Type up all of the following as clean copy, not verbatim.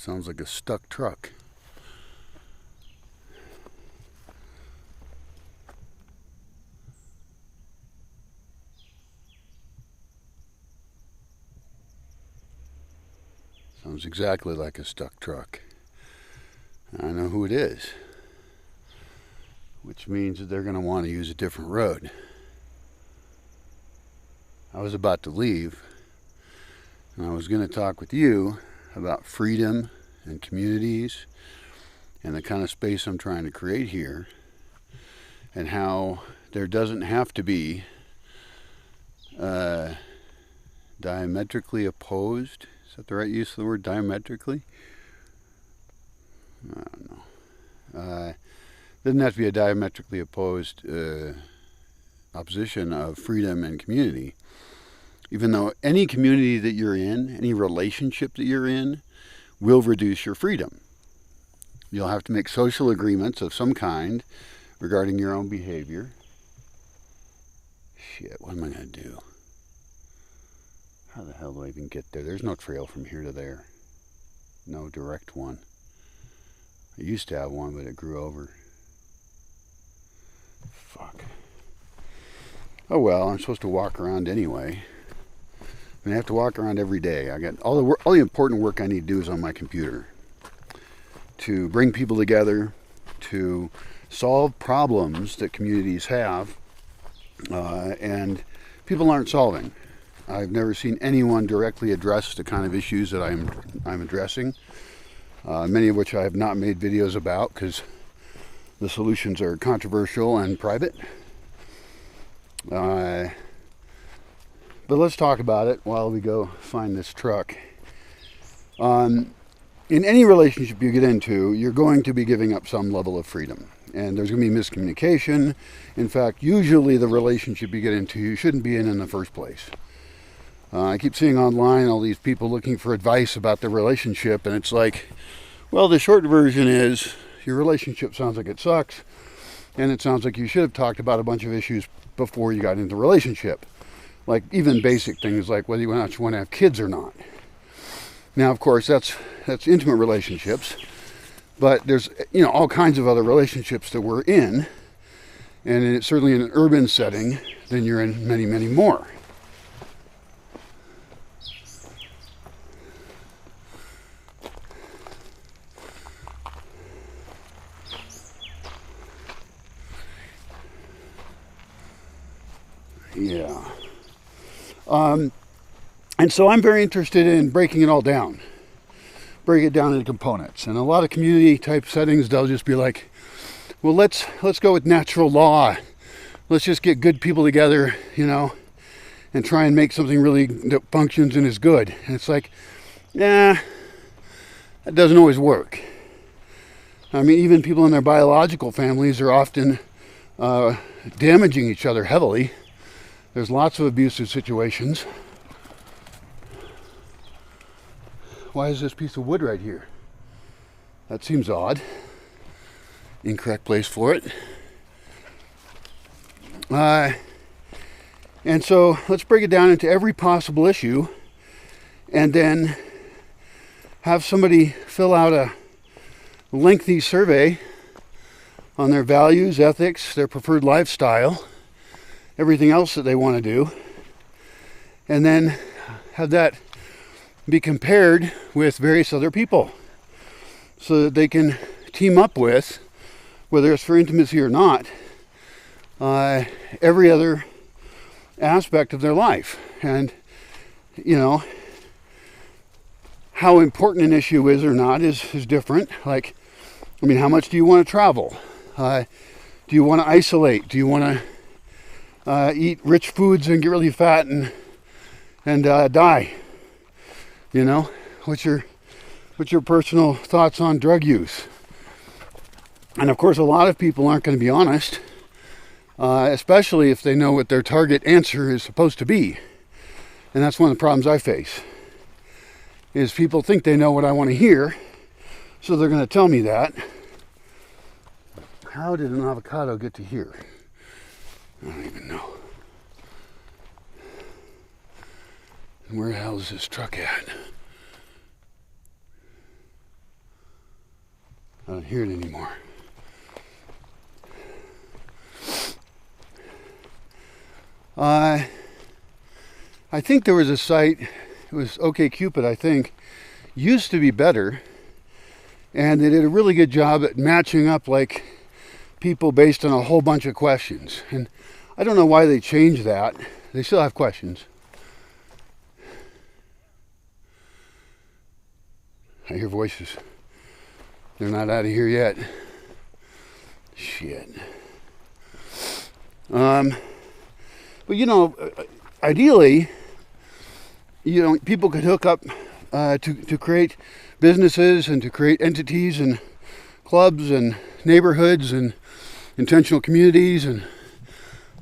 Sounds like a stuck truck. Sounds exactly like a stuck truck. I know who it is, which means that they're going to want to use a different road. I was about to leave, and I was going to talk with you about freedom and communities and the kind of space I'm trying to create here, and how there doesn't have to be diametrically opposed. Is that the right use of the word, diametrically? I don't know. Doesn't have to be a diametrically opposed opposition of freedom and community. Even though any community that you're in, any relationship that you're in, will reduce your freedom. You'll have to make social agreements of some kind regarding your own behavior. Shit, what am I going to do? How the hell do I even get there? There's no trail from here to there. No direct one. I used to have one, but it grew over. Fuck. Oh well, I'm supposed to walk around anyway. I have to walk around every day. I got all the important work I need to do is on my computer. To bring people together, to solve problems that communities have, and people aren't solving. I've never seen anyone directly address the kind of issues that I'm addressing, many of which I have not made videos about because the solutions are controversial and private. But let's talk about it while we go find this truck. In any relationship you get into, you're going to be giving up some level of freedom. And there's going to be miscommunication. In fact, usually the relationship you get into, you shouldn't be in the first place. I keep seeing online all these people looking for advice about their relationship, and it's like, well, the short version is your relationship sounds like it sucks, and it sounds like you should have talked about a bunch of issues before you got into the relationship. Like even basic things like whether you want to have kids or not. Now, of course, that's intimate relationships, but there's all kinds of other relationships that we're in, and it's certainly in an urban setting, then you're in many, many more. Yeah. And so I'm very interested in breaking it all down. Break it down into components. And a lot of community type settings, they'll just be like, well, let's go with natural law. Let's just get good people together, and try and make something really that functions and is good. And it's like, that doesn't always work. I mean, even people in their biological families are often damaging each other heavily. There's lots of abusive situations. Why is this piece of wood right here? That seems odd. Incorrect place for it. And so let's break it down into every possible issue and then have somebody fill out a lengthy survey on their values, ethics, their preferred lifestyle, everything else that they want to do, and then have that be compared with various other people so that they can team up with, whether it's for intimacy or not, every other aspect of their life. And how important an issue is or not is different. Like, how much do you want to travel? Do you want to isolate? Do you want to eat rich foods and get really fat and die? What's your personal thoughts on drug use? And of course, a lot of people aren't going to be honest, especially if they know what their target answer is supposed to be. And that's one of the problems I face, is people think they know what I want to hear, so they're going to tell me that. How did an avocado get to here? I don't even know. And where the hell is this truck at? I don't hear it anymore. I think there was a site, it was OkCupid, I think, used to be better, and they did a really good job at matching up like people based on a whole bunch of questions. And I don't know why they changed that. They still have questions. I hear voices. They're not out of here yet. Shit. But ideally, people could hook up to create businesses and to create entities and clubs and neighborhoods and intentional communities and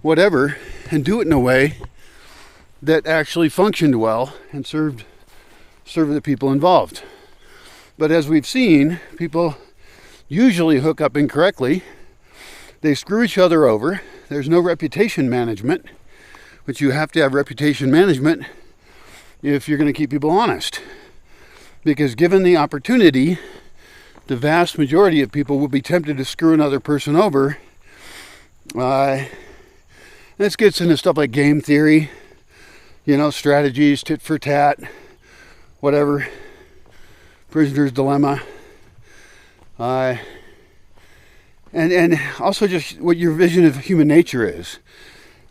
whatever, and do it in a way that actually functioned well and served the people involved. But as we've seen, people usually hook up incorrectly. They screw each other over. There's no reputation management, which you have to have reputation management if you're going to keep people honest. Because given the opportunity, the vast majority of people will be tempted to screw another person over. This gets into stuff like game theory, strategies, tit for tat, whatever, prisoner's dilemma, and also just what your vision of human nature is,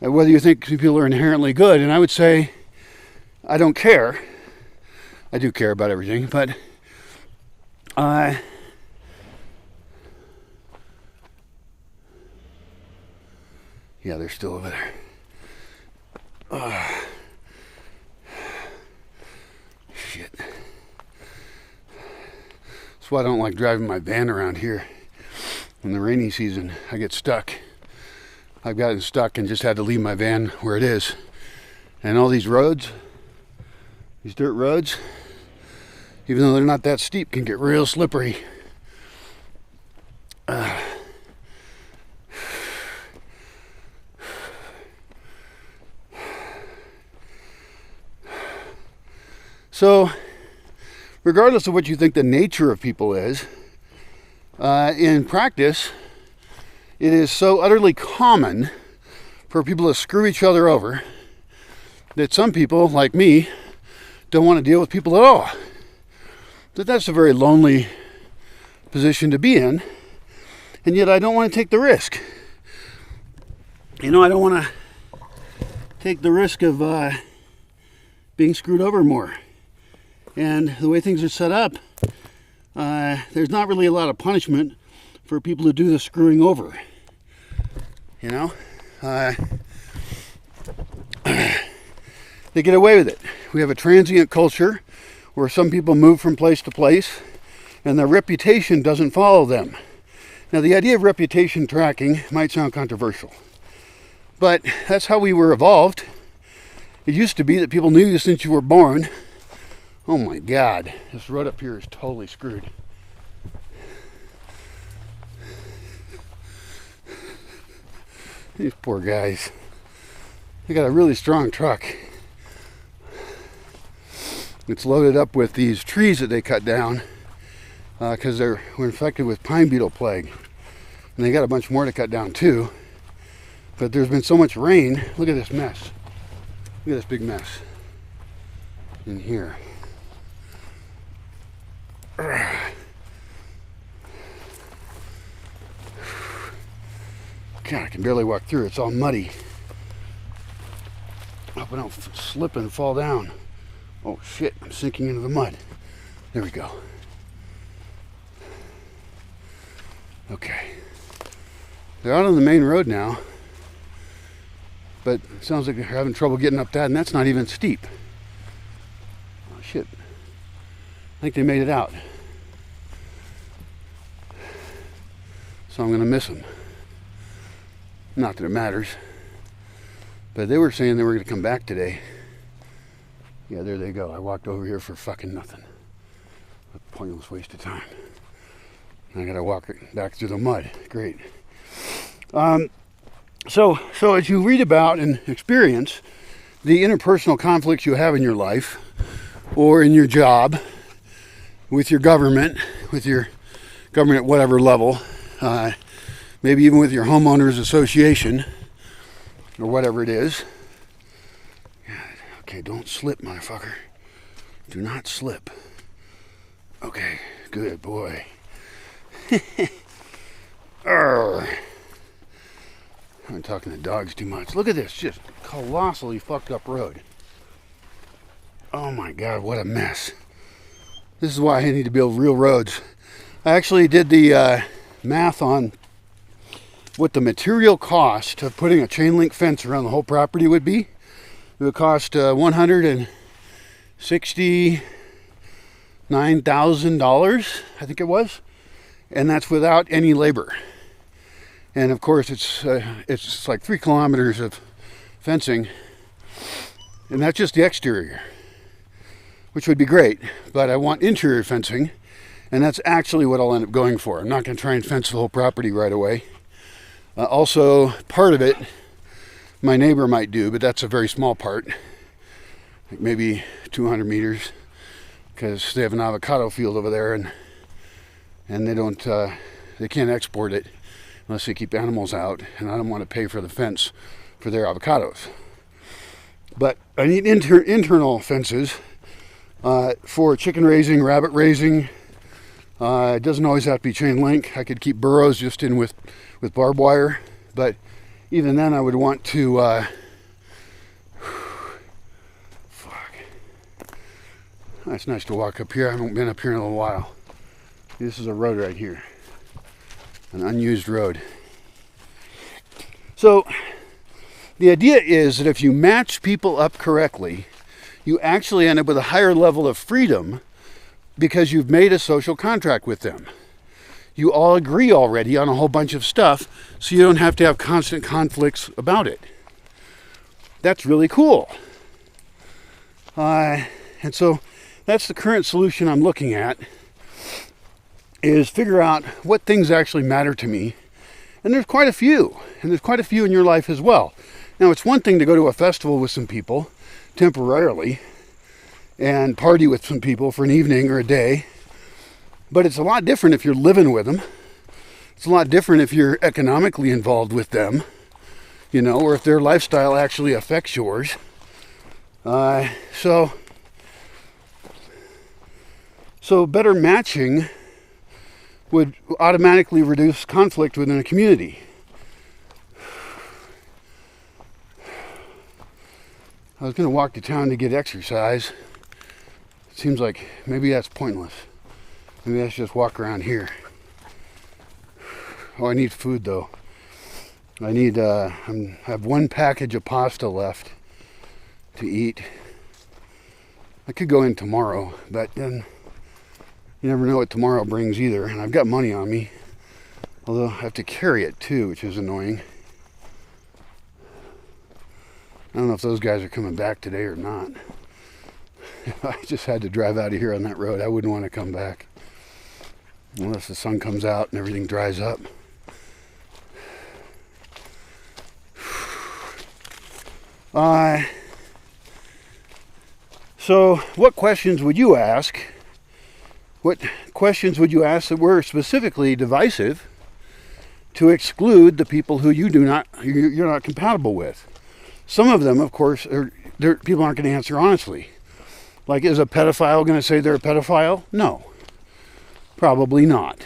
whether you think people are inherently good. And I would say, I don't care. I do care about everything, but yeah, they're still over there. Shit. That's why I don't like driving my van around here. In the rainy season, I get stuck. I've gotten stuck and just had to leave my van where it is. And all these roads, these dirt roads, even though they're not that steep, can get real slippery. So, regardless of what you think the nature of people is, in practice, it is so utterly common for people to screw each other over that some people, like me, don't want to deal with people at all. That's a very lonely position to be in, and yet I don't want to take the risk. I don't want to take the risk of being screwed over more. And the way things are set up, there's not really a lot of punishment for people who do the screwing over. They get away with it. We have a transient culture where some people move from place to place and their reputation doesn't follow them. Now, the idea of reputation tracking might sound controversial, but that's how we were evolved. It used to be that people knew you since you were born. Oh my God, this road up here is totally screwed. These poor guys. They got a really strong truck. It's loaded up with these trees that they cut down because they were infected with pine beetle plague. And they got a bunch more to cut down too. But there's been so much rain. Look at this mess. Look at this big mess in here. God, I can barely walk through. It's all muddy. Hope I don't slip and fall down. Oh shit, I'm sinking into the mud. There we go. Okay. They're out on the main road now. But it sounds like they're having trouble getting up that, and that's not even steep. Oh shit. I think they made it out. So I'm going to miss them. Not that it matters. But they were saying they were going to come back today. Yeah, there they go. I walked over here for fucking nothing. A pointless waste of time. I got to walk back through the mud. Great. So as you read about and experience the interpersonal conflicts you have in your life or in your job, with your government, with your government at whatever level, maybe even with your homeowners association or whatever it is. Okay, don't slip, motherfucker. Do not slip. Okay, good boy. I'm talking to dogs too much. Look at this, just colossally fucked up road. Oh my God, what a mess. This is why I need to build real roads. I actually did the math on what the material cost of putting a chain link fence around the whole property would be. It would cost $169,000, I think it was. And that's without any labor. And of course, it's like 3 kilometers of fencing, and that's just the exterior, which would be great. But I want interior fencing, and that's actually what I'll end up going for. I'm not going to try and fence the whole property right away. Also, part of it, my neighbor might do, but that's a very small part, like maybe 200 meters, because they have an avocado field over there, and they can't export it unless they keep animals out, and I don't want to pay for the fence for their avocados. But I need internal fences for chicken raising, rabbit raising. It doesn't always have to be chain link. I could keep burrows just in with barbed wire, but even then I would want to fuck. It's nice to walk up here. I haven't been up here in a little while. This is a road right here. An unused road. So the idea is that if you match people up correctly, you actually end up with a higher level of freedom because you've made a social contract with them. You all agree already on a whole bunch of stuff, so you don't have to have constant conflicts about it. That's really cool. And so that's the current solution I'm looking at, is figure out what things actually matter to me. And there's quite a few. And there's quite a few in your life as well. Now, it's one thing to go to a festival with some people temporarily and party with some people for an evening or a day. But it's a lot different if you're living with them. It's a lot different if you're economically involved with them, or if their lifestyle actually affects yours. So better matching would automatically reduce conflict within a community. I was going to walk to town to get exercise. It seems like maybe that's pointless. Maybe I should just walk around here. Oh, I need food though. I have one package of pasta left to eat. I could go in tomorrow, but then you never know what tomorrow brings either. And I've got money on me. Although I have to carry it too, which is annoying. I don't know if those guys are coming back today or not. If I just had to drive out of here on that road, I wouldn't want to come back. Unless the sun comes out and everything dries up. So what questions would you ask? What questions would you ask that were specifically divisive to exclude the people who you're not compatible with? Some of them, of course, people aren't going to answer honestly. Like, is a pedophile going to say they're a pedophile? No, probably not.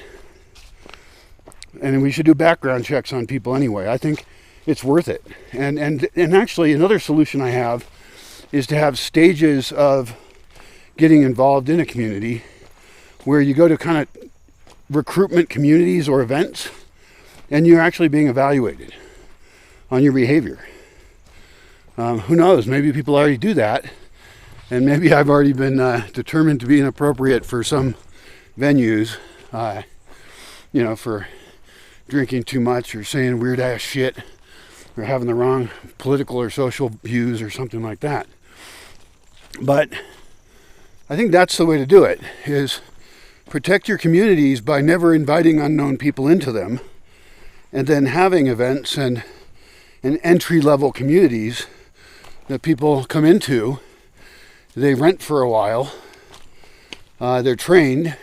And we should do background checks on people anyway. I think it's worth it. And actually, another solution I have is to have stages of getting involved in a community where you go to kind of recruitment communities or events, and you're actually being evaluated on your behavior. Who knows? Maybe people already do that, and maybe I've already been determined to be inappropriate for some venues, for drinking too much or saying weird ass shit or having the wrong political or social views or something like that. But I think that's the way to do it, is protect your communities by never inviting unknown people into them, and then having events and entry-level communities that people come into. They rent for a while, they're trained,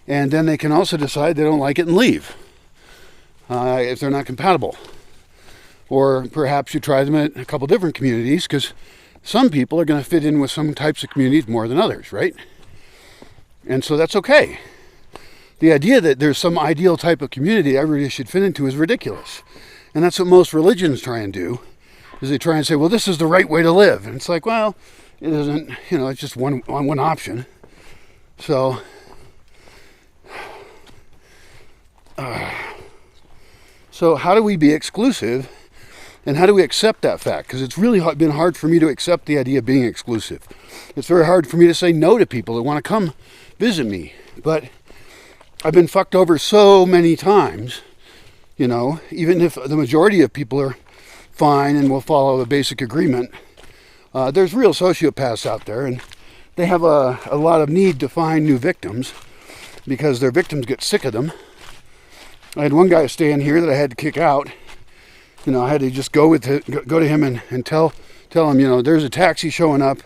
And then they can also decide they don't like it and leave if they're not compatible. Or perhaps you try them at a couple different communities, because some people are going to fit in with some types of communities more than others, right? And so that's okay. The idea that there's some ideal type of community everybody should fit into is ridiculous. And that's what most religions try and do, is they try and say, well, this is the right way to live. And it's like, well, it isn't, it's just one option. So, so how do we be exclusive, and how do we accept that fact? Because it's really been hard for me to accept the idea of being exclusive. It's very hard for me to say no to people that want to come visit me. But I've been fucked over so many times, even if the majority of people are fine and will follow a basic agreement. There's real sociopaths out there, and they have a lot of need to find new victims because their victims get sick of them. I had one guy staying here that I had to kick out. I had to just go to him and tell him, there's a taxi showing up.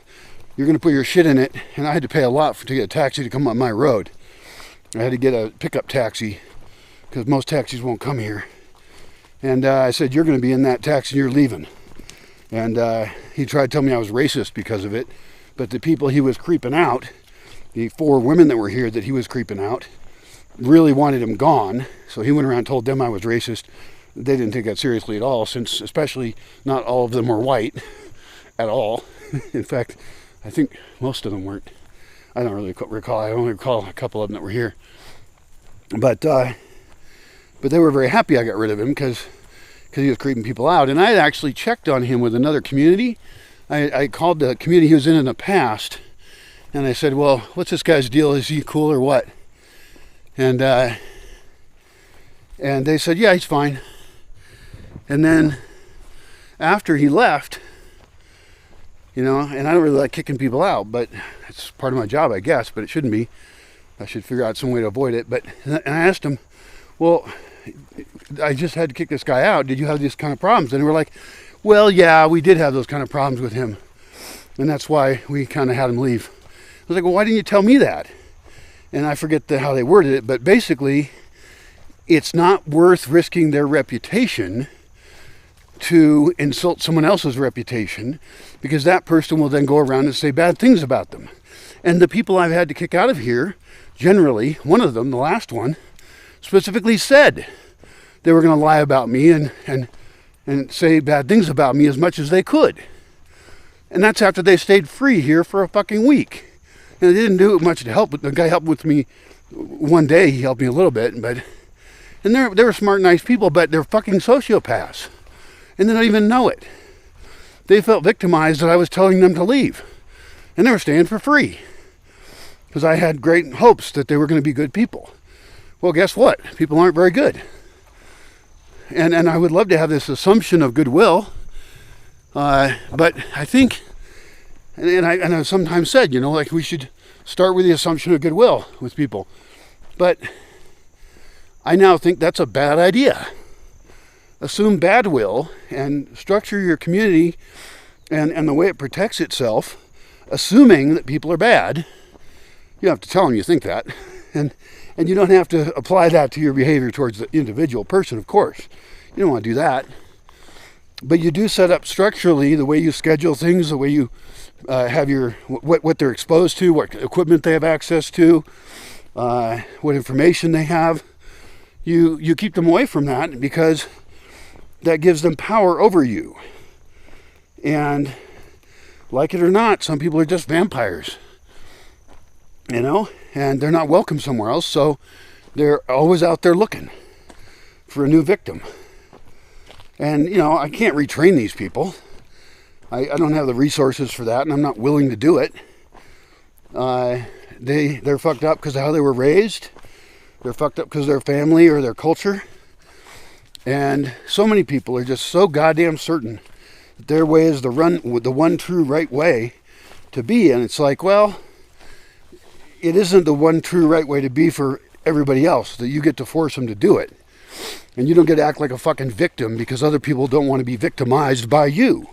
You're going to put your shit in it. And I had to pay a lot to get a taxi to come up my road. I had to get a pickup taxi because most taxis won't come here. And I said, you're going to be in that taxi and you're leaving. And he tried to tell me I was racist because of it. But the people he was creeping out, the 4 women that were here that he was creeping out, really wanted him gone. So he went around and told them I was racist. They didn't take that seriously at all, since especially not all of them were white at all. In fact, I think most of them weren't. I don't really recall. I only recall a couple of them that were here. But they were very happy I got rid of him because he was creeping people out. And I had actually checked on him with another community. I called the community he was in the past, and I said, well, what's this guy's deal? Is he cool or what? And they said, yeah, he's fine. And then after he left, and I don't really like kicking people out, but it's part of my job, I guess, but it shouldn't be. I should figure out some way to avoid it. And I asked him, well, I just had to kick this guy out. Did you have these kind of problems? And they were like, well, yeah, we did have those kind of problems with him. And that's why we kind of had him leave. I was like, well, why didn't you tell me that? And I forget how they worded it, but basically, it's not worth risking their reputation to insult someone else's reputation, because that person will then go around and say bad things about them. And the people I've had to kick out of here, generally, one of them, the last one, specifically said they were going to lie about me and say bad things about me as much as they could. And that's after they stayed free here for a fucking week. And they didn't do much to help. The guy helped with me one day. He helped me a little bit, and they were smart, nice people, but they're fucking sociopaths. And they don't even know it. They felt victimized that I was telling them to leave. And they were staying for free. Because I had great hopes that they were going to be good people. Well, guess what? People aren't very good. And I would love to have this assumption of goodwill. But I think, and I've sometimes said, like we should start with the assumption of goodwill with people. But I now think that's a bad idea. Assume bad will and structure your community and the way it protects itself, assuming that people are bad. You don't have to tell them you think that. And you don't have to apply that to your behavior towards the individual person, of course. You don't want to do that. But you do set up structurally the way you schedule things, the way you have what they're exposed to, what equipment they have access to, what information they have. You keep them away from that because that gives them power over you. And like it or not, some people are just vampires, and they're not welcome somewhere else, so they're always out there looking for a new victim. And, I can't retrain these people. I don't have the resources for that, and I'm not willing to do it. They're fucked up because of how they were raised. They're fucked up because of their family or their culture. And so many people are just so goddamn certain that their way is the one true right way to be. And it's like, well, it isn't the one true right way to be for everybody else, that you get to force them to do it. And you don't get to act like a fucking victim because other people don't want to be victimized by you.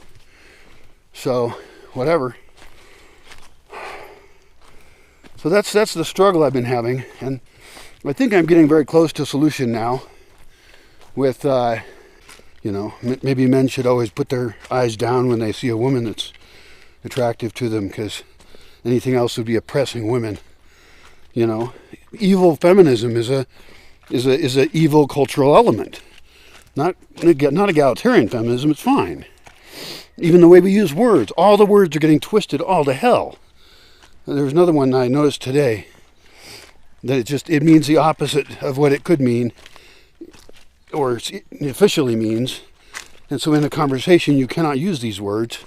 So, whatever. So that's the struggle I've been having. And I think I'm getting very close to a solution now with, maybe men should always put their eyes down when they see a woman that's attractive to them, because anything else would be oppressing women. Evil feminism is a evil cultural element. Not egalitarian feminism. It's fine. Even the way we use words, all the words are getting twisted all to hell. There's another one I noticed today that it means the opposite of what it could mean, or it officially means. And so in a conversation, you cannot use these words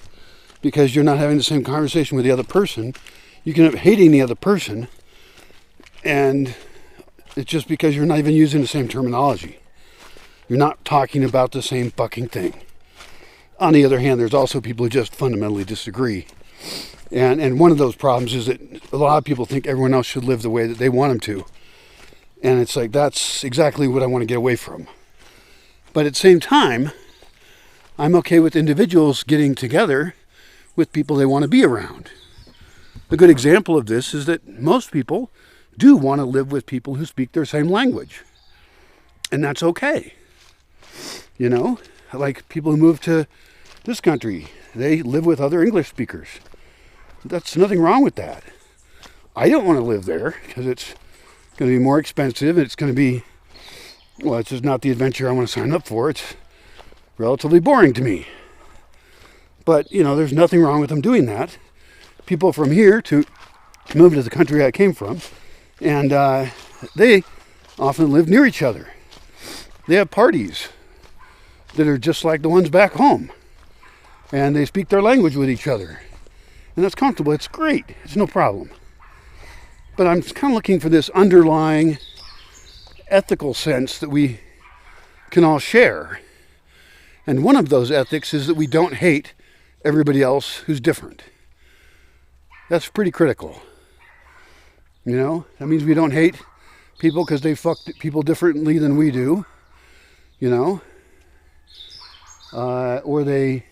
because you're not having the same conversation with the other person. You can end up hating the other person, and it's just because you're not even using the same terminology. You're not talking about the same fucking thing. On the other hand, there's also people who just fundamentally disagree. And one of those problems is that a lot of people think everyone else should live the way that they want them to. And it's like, that's exactly what I want to get away from. But at the same time, I'm okay with individuals getting together with people they want to be around. A good example of this is that most people do want to live with people who speak their same language. And that's okay. Like people who move to this country, they live with other English speakers. That's nothing wrong with that. I don't want to live there because it's going to be more expensive. And it's going to be, it's just not the adventure I want to sign up for. It's relatively boring to me. But, there's nothing wrong with them doing that. People from here to move to the country I came from, and they often live near each other. They have parties that are just like the ones back home. And they speak their language with each other. And that's comfortable. It's great. It's no problem. But I'm kind of looking for this underlying ethical sense that we can all share. And one of those ethics is that we don't hate everybody else who's different. That's pretty critical. That means we don't hate people because they fuck people differently than we do. Or this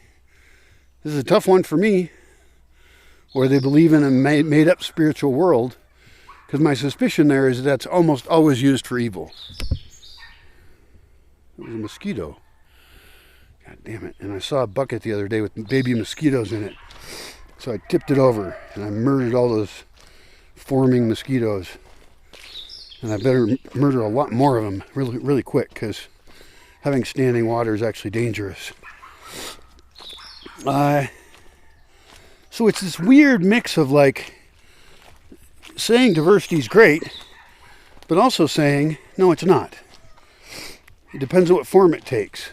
is a tough one for me, or they believe in a made-up spiritual world, because my suspicion there is that's almost always used for evil. It was a mosquito. God damn it. And I saw a bucket the other day with baby mosquitoes in it. So I tipped it over, and I murdered all those forming mosquitoes. And I better murder a lot more of them really, really quick, because having standing water is actually dangerous. So it's this weird mix of saying diversity is great, but also saying, no, it's not. It depends on what form it takes.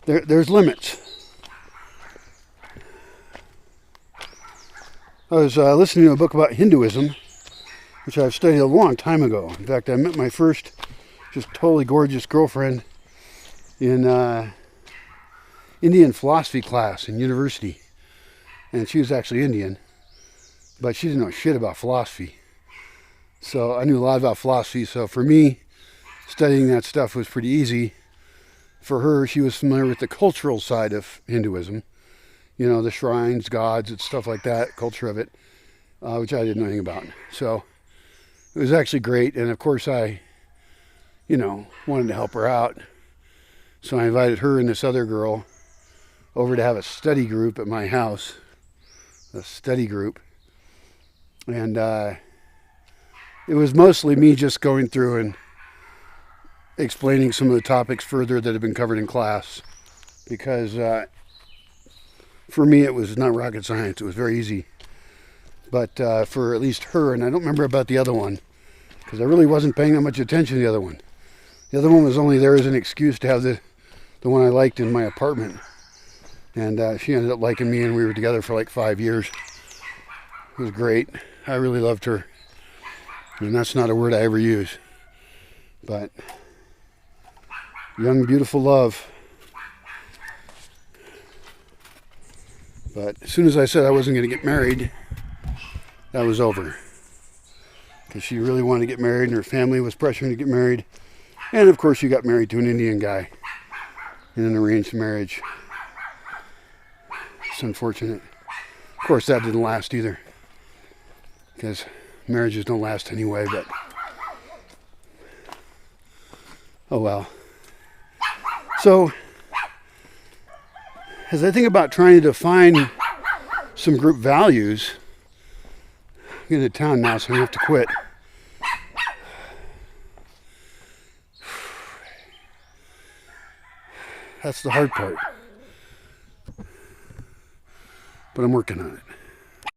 There's limits. I was listening to a book about Hinduism, which I've studied a long time ago. In fact, I met my first just totally gorgeous girlfriend in Indian philosophy class in university. And she was actually Indian, but she didn't know shit about philosophy. So I knew a lot about philosophy. So for me, studying that stuff was pretty easy. For her, she was familiar with the cultural side of Hinduism. The shrines, gods, and stuff like that, culture of it, which I didn't know anything about. So it was actually great. And of course I, wanted to help her out. So I invited her and this other girl over to have a study group at my house. A study group. And it was mostly me just going through and explaining some of the topics further that have been covered in class. Because for me it was not rocket science. It was very easy. But for at least her, and I don't remember about the other one, because I really wasn't paying that much attention to the other one. The other one was only there as an excuse to have the one I liked in my apartment. And she ended up liking me, and we were together for 5 years. It was great. I really loved her. And that's not a word I ever use. But young, beautiful love. But as soon as I said I wasn't going to get married, that was over. Because she really wanted to get married, and her family was pressuring to get married. And of course she got married to an Indian guy in an arranged marriage. It's unfortunate. Of course that didn't last either. because marriages don't last anyway, but oh well. So, as I think about trying to define some group values, I'm getting to town now, so I'm going to have to quit. That's the hard part. But I'm working on it.